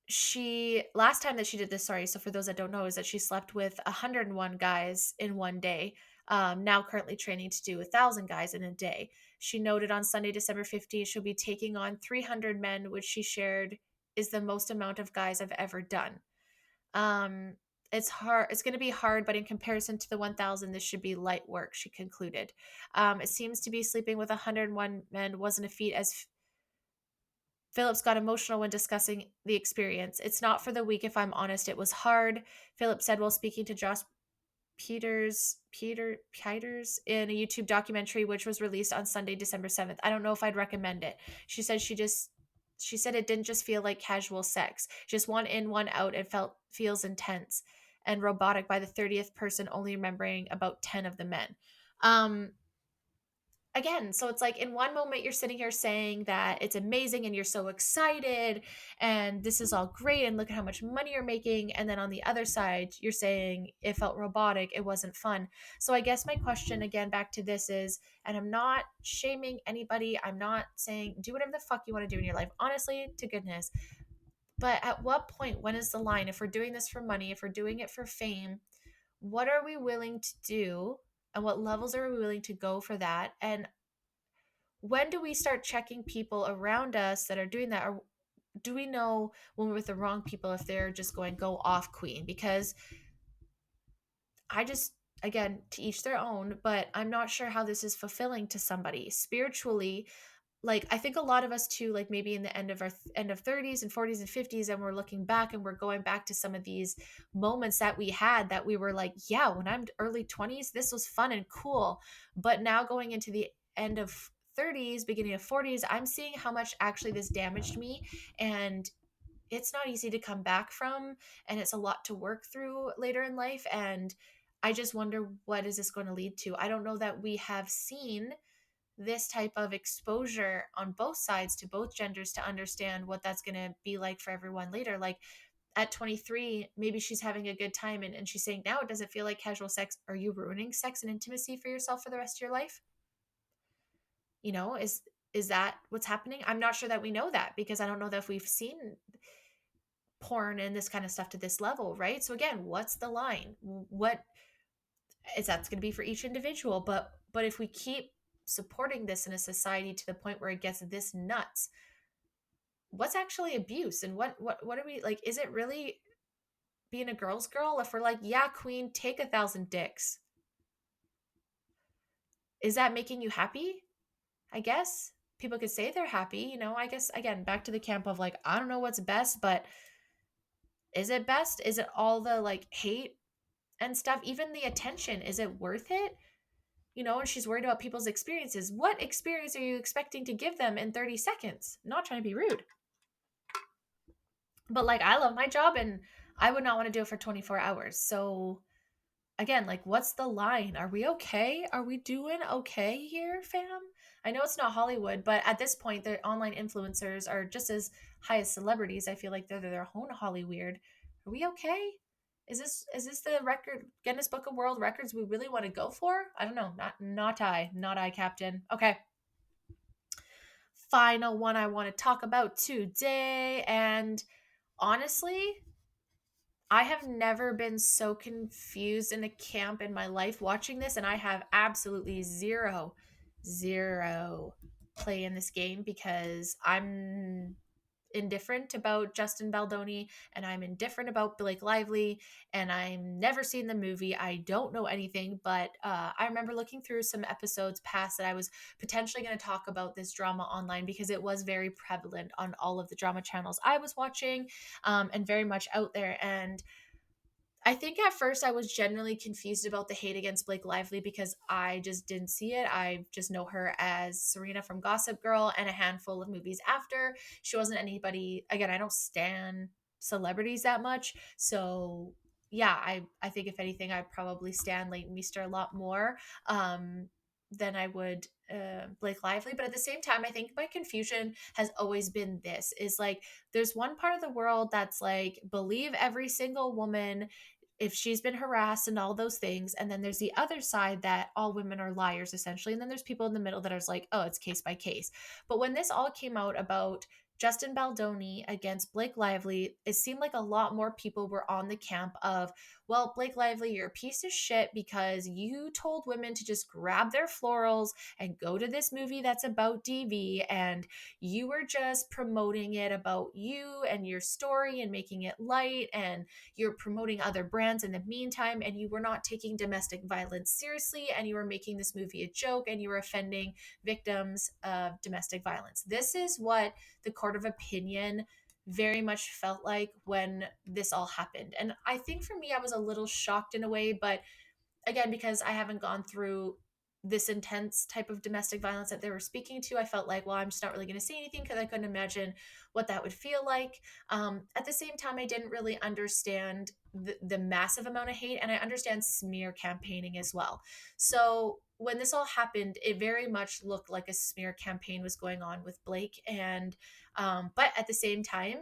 she last time that she did this, sorry, so for those that don't know, is that she slept with 101 guys in one day. now currently training to do 1,000 guys in a day. She noted on Sunday, December 15th, she'll be taking on 300 men, which she shared is the most amount of guys I've ever done. Um, it's hard. It's going to be hard, but in comparison to the 1,000, this should be light work, she concluded. It seems to be sleeping with 101 men wasn't a feat, as Phillips got emotional when discussing the experience. It's not for the weak, if I'm honest. It was hard, Phillips said while speaking to Josh Peters in a YouTube documentary, which was released on Sunday, December 7th. I don't know if I'd recommend it. She said it didn't just feel like casual sex. Just one in, one out. It feels intense and robotic by the 30th person only remembering about 10 of the men. Again, so it's like in one moment you're sitting here saying that it's amazing and you're so excited and this is all great and look at how much money you're making, and then on the other side you're saying it felt robotic, it wasn't fun. So I guess my question again back to this is, and I'm not shaming anybody, I'm not saying do whatever the fuck you want to do in your life, honestly to goodness, but at what point, when is the line? If we're doing this for money, if we're doing it for fame, what are we willing to do and what levels are we willing to go for that? And when do we start checking people around us that are doing that? Or do we know when we're with the wrong people if they're just going go off queen? Because I just, again, to each their own, but I'm not sure how this is fulfilling to somebody spiritually. Like I think a lot of us too, like maybe in the end of our end of 30s and 40s and 50s, and we're looking back and we're going back to some of these moments that we had that we were like, yeah, when I'm early 20s this was fun and cool, but now going into the end of 30s, beginning of 40s, I'm seeing how much actually this damaged me, and it's not easy to come back from, and it's a lot to work through later in life. And I just wonder, what is this going to lead to? I don't know that we have seen this type of exposure on both sides to both genders to understand what that's going to be like for everyone later. Like at 23, maybe she's having a good time, and she's saying now it doesn't feel like casual sex. Are you ruining sex and intimacy for yourself for the rest of your life? You know, is that what's happening? I'm not sure that we know that, because I don't know that if we've seen porn and this kind of stuff to this level, right? So again, what's the line? What is that's going to be for each individual, but if we keep supporting this in a society to the point where it gets this nuts, what's actually abuse? And what are we like? Is it really being a girl's girl if we're like, yeah, queen, take 1,000 dicks? Is that making you happy? I guess people could say they're happy, you know. I guess again, back to the camp of like, I don't know what's best, but is it best? Is it all the like hate and stuff, even the attention, is it worth it? You know, and she's worried about people's experiences. What experience are you expecting to give them in 30 seconds? Not trying to be rude, but like I love my job and I would not want to do it for 24 hours. So again, like what's the line? Are we okay? Are we doing okay here, fam? I know it's not Hollywood, but at this point the online influencers are just as high as celebrities. I feel like they're their own Hollyweird. Are we okay? Is this the record Guinness Book of World Records we really want to go for? I don't know. Not I, Captain. Okay. Final one I want to talk about today, and honestly, I have never been so confused in a camp in my life watching this, and I have absolutely zero play in this game because I'm indifferent about Justin Baldoni and I'm indifferent about Blake Lively, and I've never seen the movie. I don't know anything, but I remember looking through some episodes past that I was potentially going to talk about this drama online because it was very prevalent on all of the drama channels I was watching, and very much out there. And I think at first I was generally confused about the hate against Blake Lively because I just didn't see it. I just know her as Serena from Gossip Girl and a handful of movies after. She wasn't anybody, again, I don't stan celebrities that much. So yeah, I think if anything, I probably stan Leighton Meester a lot more than I would Blake Lively. But at the same time, I think my confusion has always been this is like, there's one part of the world that's like, believe every single woman if she's been harassed and all those things. And then there's the other side that all women are liars, essentially. And then there's people in the middle that are like, oh, it's case by case. But when this all came out about Justin Baldoni against Blake Lively, it seemed like a lot more people were on the camp of, well, Blake Lively, you're a piece of shit because you told women to just grab their florals and go to this movie that's about DV, and you were just promoting it about you and your story and making it light, and you're promoting other brands in the meantime, and you were not taking domestic violence seriously, and you were making this movie a joke, and you were offending victims of domestic violence. This is what the court of opinion very much felt like when this all happened. And I think for me, I was a little shocked in a way, but again, because I haven't gone through this intense type of domestic violence that they were speaking to, I felt like, well, I'm just not really going to say anything because I couldn't imagine what that would feel like. At the same time, I didn't really understand the massive amount of hate, and I understand smear campaigning as well. So when this all happened, it very much looked like a smear campaign was going on with Blake, and but at the same time,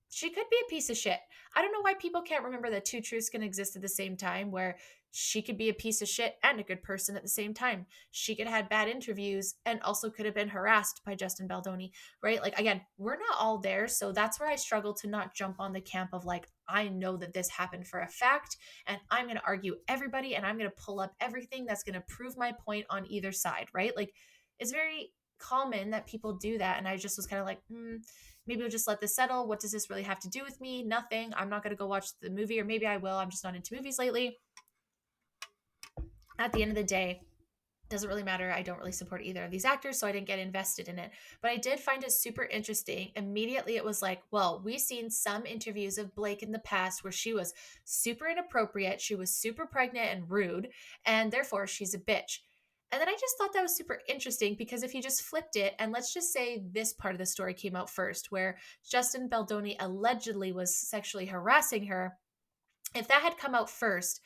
she could be a piece of shit. I don't know why people can't remember that two truths can exist at the same time, where she could be a piece of shit and a good person at the same time. She could have had bad interviews and also could have been harassed by Justin Baldoni, right? Like, again, we're not all there. So that's where I struggle to not jump on the camp of like, I know that this happened for a fact, and I'm going to argue everybody, and I'm going to pull up everything that's going to prove my point on either side, right? Like, it's very common that people do that. And I just was kind of like, maybe we'll just let this settle. What does this really have to do with me? Nothing. I'm not going to go watch the movie, or maybe I will. I'm just not into movies lately. At the end of the day, doesn't really matter. I don't really support either of these actors, so I didn't get invested in it. But I did find it super interesting. Immediately, it was like, well, we've seen some interviews of Blake in the past where she was super inappropriate, she was super pregnant and rude, and therefore she's a bitch. And then I just thought that was super interesting because if you just flipped it, and let's just say this part of the story came out first, where Justin Baldoni allegedly was sexually harassing her, if that had come out first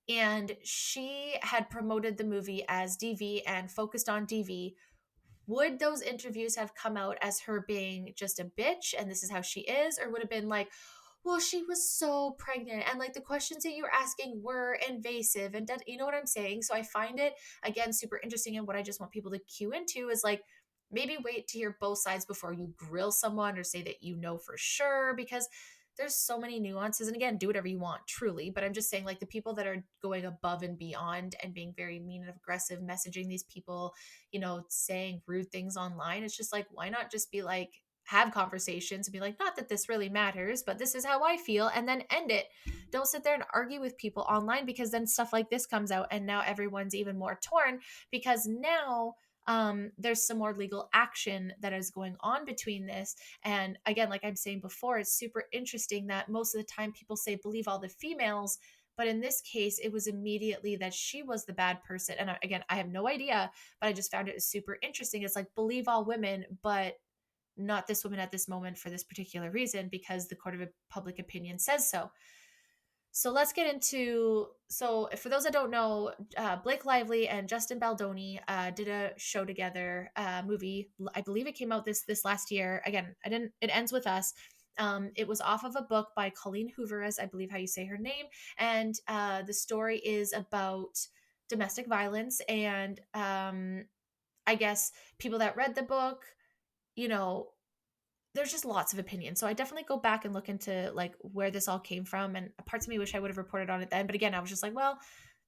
and she had promoted the movie as DV and focused on DV, would those interviews have come out as her being just a bitch and this is how she is? Or would it have been like, well, she was so pregnant and like the questions that you were asking were invasive and you know what I'm saying? So I find it again super interesting. And what I just want people to cue into is like, maybe wait to hear both sides before you grill someone or say that you know for sure, because there's so many nuances. And again, do whatever you want, truly. But I'm just saying, like, the people that are going above and beyond and being very mean and aggressive, messaging these people, saying rude things online, it's just like, why not just be like, have conversations and be like, not that this really matters, but this is how I feel, and then end it. Don't sit there and argue with people online, because then stuff like this comes out and now everyone's even more torn, because now there's some more legal action that is going on between this. And again, like I'm saying before, it's super interesting that most of the time people say believe all the females, but in this case it was immediately that she was the bad person. And again, I have no idea, but I just found it super interesting. It's like, believe all women, but not this woman at this moment for this particular reason, because the court of public opinion says so. So let's get into, so for those that don't know, Blake Lively and Justin Baldoni did a show together, movie. I believe it came out this last year. Again, it ends with us. It was off of a book by Colleen Hoover, as I believe how you say her name. And the story is about domestic violence. And I guess people that read the book, you know, there's just lots of opinions. So I definitely go back and look into like where this all came from. And parts of me wish I would have reported on it then. But again, I was just like, well,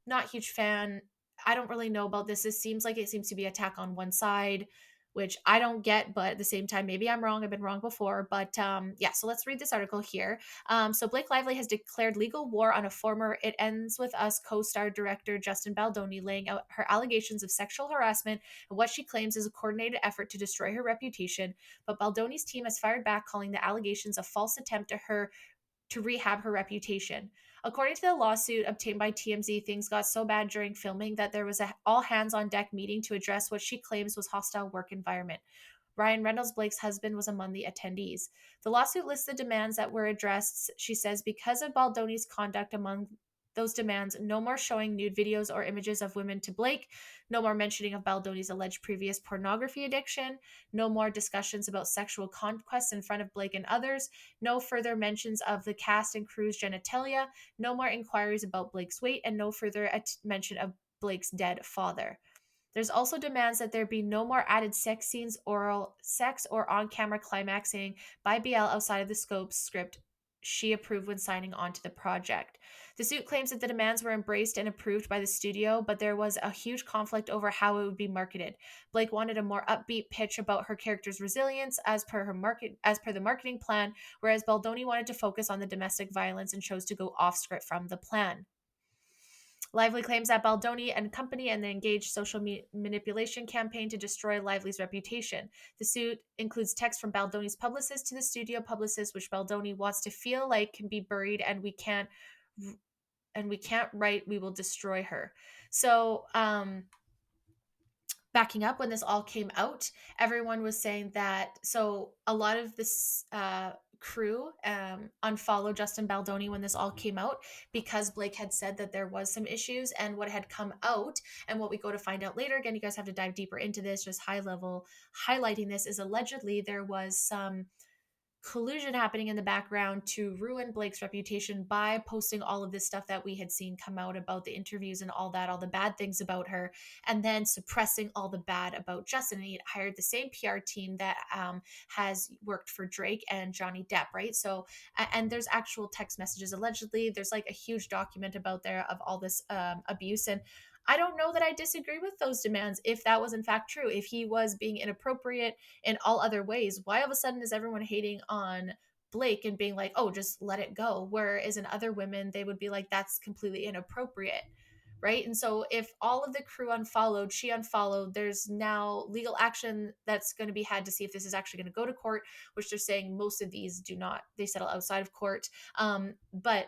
not huge fan. I don't really know about this. This seems like it seems to be attack on one side, which I don't get, but at the same time, maybe I'm wrong. I've been wrong before. But yeah, so let's read this article here. So Blake Lively has declared legal war on a former It Ends With Us co-star director Justin Baldoni, laying out her allegations of sexual harassment and what she claims is a coordinated effort to destroy her reputation. But Baldoni's team has fired back, calling the allegations a false attempt to rehab her reputation. According to the lawsuit obtained by TMZ, things got so bad during filming that there was a all hands on deck meeting to address what she claims was hostile work environment. Ryan Reynolds, Blake's husband, was among the attendees. The lawsuit lists the demands that were addressed, she says, because of Baldoni's conduct. Among those demands: no more showing nude videos or images of women to Blake, no more mentioning of Baldoni's alleged previous pornography addiction, no more discussions about sexual conquests in front of Blake and others, no further mentions of the cast and crew's genitalia, no more inquiries about Blake's weight, and no further mention of Blake's dead father. There's also demands that there be no more added sex scenes, oral sex, or on-camera climaxing by BL outside of the script she approved when signing on to the project. The suit claims that the demands were embraced and approved by the studio, but there was a huge conflict over how it would be marketed. Blake wanted a more upbeat pitch about her character's resilience as per the marketing plan, whereas Baldoni wanted to focus on the domestic violence and chose to go off script from the plan. Lively claims that Baldoni and company and the engaged social manipulation campaign to destroy Lively's reputation. The suit includes text from Baldoni's publicist to the studio publicist, which Baldoni wants to feel like can be buried, and we can't write, we will destroy her. So, backing up, when this all came out, everyone was saying that, so a lot of this crew unfollowed Justin Baldoni when this all came out, because Blake had said that there was some issues, and what had come out and what we go to find out later, again, you guys have to dive deeper into this, just high level highlighting this, is allegedly there was some collusion happening in the background to ruin Blake's reputation by posting all of this stuff that we had seen come out about the interviews and all that, all the bad things about her, and then suppressing all the bad about Justin. And he hired the same PR team that has worked for Drake and Johnny Depp, right? So, and there's actual text messages allegedly. There's like a huge document about there of all this abuse. And I don't know that I disagree with those demands if that was in fact true. If he was being inappropriate in all other ways, why all of a sudden is everyone hating on Blake and being like, oh, just let it go? Whereas in other women, they would be like, that's completely inappropriate, right? And so if all of the crew unfollowed, she unfollowed, there's now legal action that's going to be had to see if this is actually going to go to court, which they're saying most of these do not. They settle outside of court. But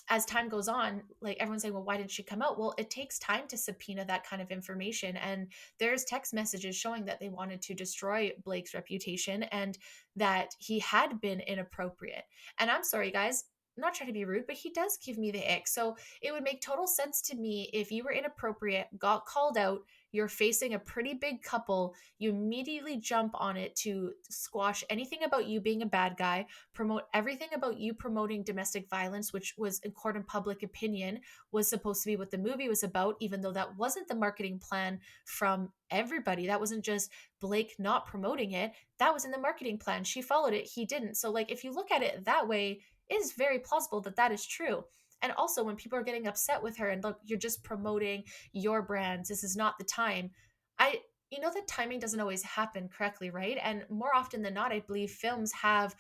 as time goes on, like everyone's saying, well, why didn't she come out? Well, it takes time to subpoena that kind of information. And there's text messages showing that they wanted to destroy Blake's reputation and that he had been inappropriate. And I'm sorry, guys, I'm not trying to be rude, but he does give me the ick. So it would make total sense to me if you were inappropriate, got called out, you're facing a pretty big couple, you immediately jump on it to squash anything about you being a bad guy, promote everything about you promoting domestic violence, which was in court and public opinion was supposed to be what the movie was about, even though that wasn't the marketing plan from everybody. That wasn't just Blake not promoting it. That was in the marketing plan. She followed it. He didn't. So like, if you look at it that way, it is very plausible that that is true. And also when people are getting upset with her and look, you're just promoting your brands, this is not the time. You know that timing doesn't always happen correctly, right? And more often than not, I believe films have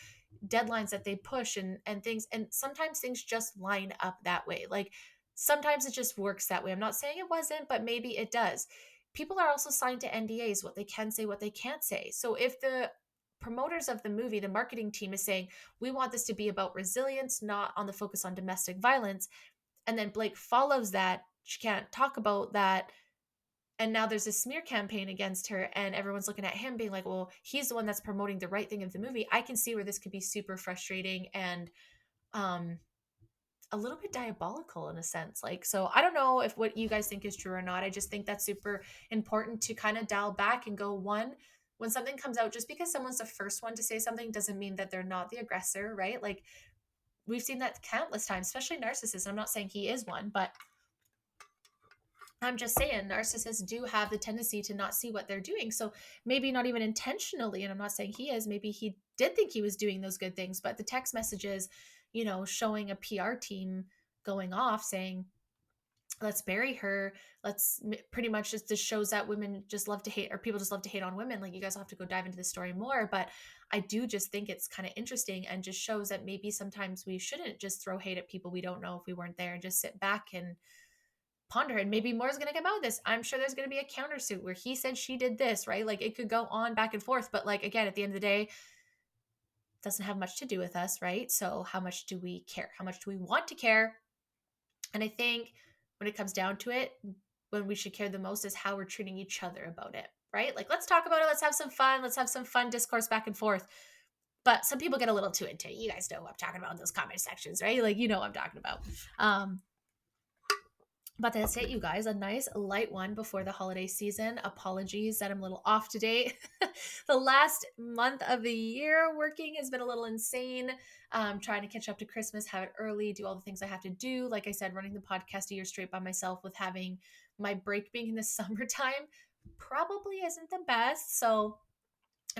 deadlines that they push and things, and sometimes things just line up that way. Like sometimes it just works that way. I'm not saying it wasn't, but maybe it does. People are also signed to NDAs, what they can say, what they can't say. So if the promoters of the movie, the marketing team is saying, we want this to be about resilience, not on the focus on domestic violence, and then Blake follows that, she can't talk about that, and now there's a smear campaign against her, and everyone's looking at him being like, well, he's the one that's promoting the right thing of the movie. I can see where this could be super frustrating and a little bit diabolical in a sense. Like, so I don't know if what you guys think is true or not. I just think that's super important to kind of dial back and go, one, when something comes out, just because someone's the first one to say something doesn't mean that they're not the aggressor, right? Like we've seen that countless times, especially narcissists. I'm not saying he is one, but I'm just saying narcissists do have the tendency to not see what they're doing. So maybe not even intentionally, and I'm not saying he is, maybe he did think he was doing those good things, but the text messages, you know, showing a PR team going off saying, let's bury her. Let's pretty much just this shows that women just love to hate, or people just love to hate on women. Like you guys will have to go dive into the story more, but I do just think it's kind of interesting and just shows that maybe sometimes we shouldn't just throw hate at people we don't know if we weren't there, and just sit back and ponder. And maybe more is going to come out of this. I'm sure there's going to be a countersuit where he said she did this, right? Like it could go on back and forth, but like again, at the end of the day, doesn't have much to do with us, right? So how much do we care? How much do we want to care? And I think when it comes down to it, when we should care the most is how we're treating each other about it, right? Like let's talk about it, let's have some fun, let's have some fun discourse back and forth. But some people get a little too into it. You guys know what I'm talking about in those comment sections, right? Like you know what I'm talking about. But that's it, you guys. A nice light one before the holiday season. Apologies that I'm a little off today. The last month of the year working has been a little insane. Trying to catch up to Christmas, have it early, do all the things I have to do. Like I said, running the podcast a year straight by myself with having my break being in the summertime probably isn't the best. So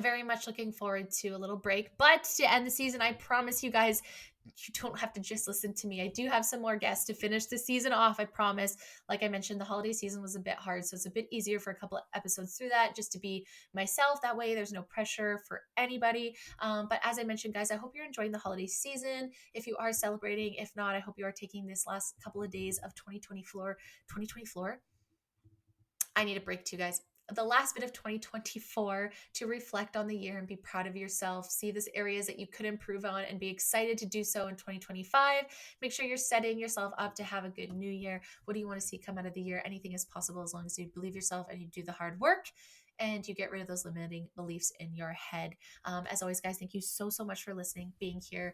very much looking forward to a little break. But to end the season, I promise you guys, you don't have to just listen to me. I do have some more guests to finish the season off, I promise. Like I mentioned, the holiday season was a bit hard, so it's a bit easier for a couple of episodes through that, just to be myself. That way there's no pressure for anybody. But as I mentioned, guys, I hope you're enjoying the holiday season. If you are celebrating, if not, I hope you are taking this last couple of days of 2024. I need a break too, guys. The last bit of 2024 to reflect on the year and be proud of yourself, see these areas that you could improve on, and be excited to do so in 2025. Make sure you're setting yourself up to have a good new year. What do you want to see come out of the year? Anything is possible as long as you believe yourself and you do the hard work and you get rid of those limiting beliefs in your head. As always, guys, thank you so much for listening, being here,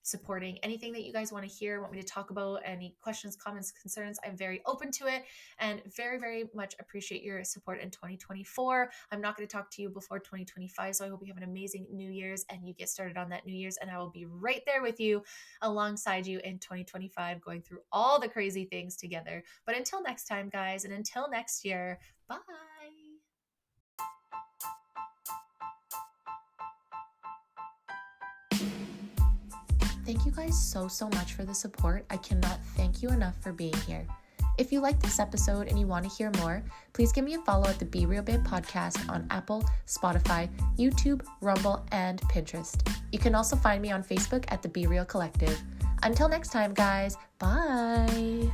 supporting. Anything that you guys want to hear, want me to talk about, any questions, comments, concerns, I'm very open to it, and very much appreciate your support in 2024. I'm not going to talk to you before 2025, so I hope you have an amazing New Year's and you get started on that New Year's, and I will be right there with you alongside you in 2025, going through all the crazy things together. But until next time, guys, and until next year, bye. Thank you guys so much for the support. I cannot thank you enough for being here. If you like this episode and you want to hear more, please give me a follow at the Be Real Babe podcast on Apple, Spotify, YouTube, Rumble, and Pinterest. You can also find me on Facebook at the Be Real Collective. Until next time, guys, bye.